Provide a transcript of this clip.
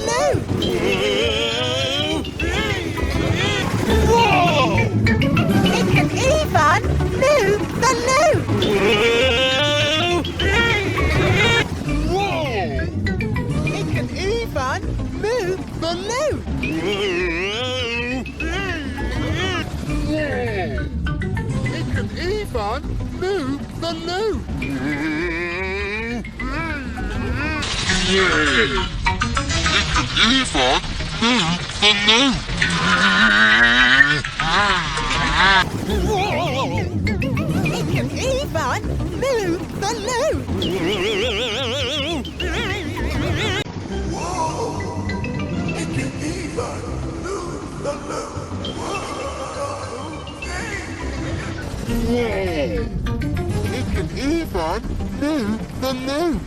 loo. Whoa! It can even move the loo. Whoa! It can even move the loo. It can even move the loo. It can even move the loo. It can even move the loo.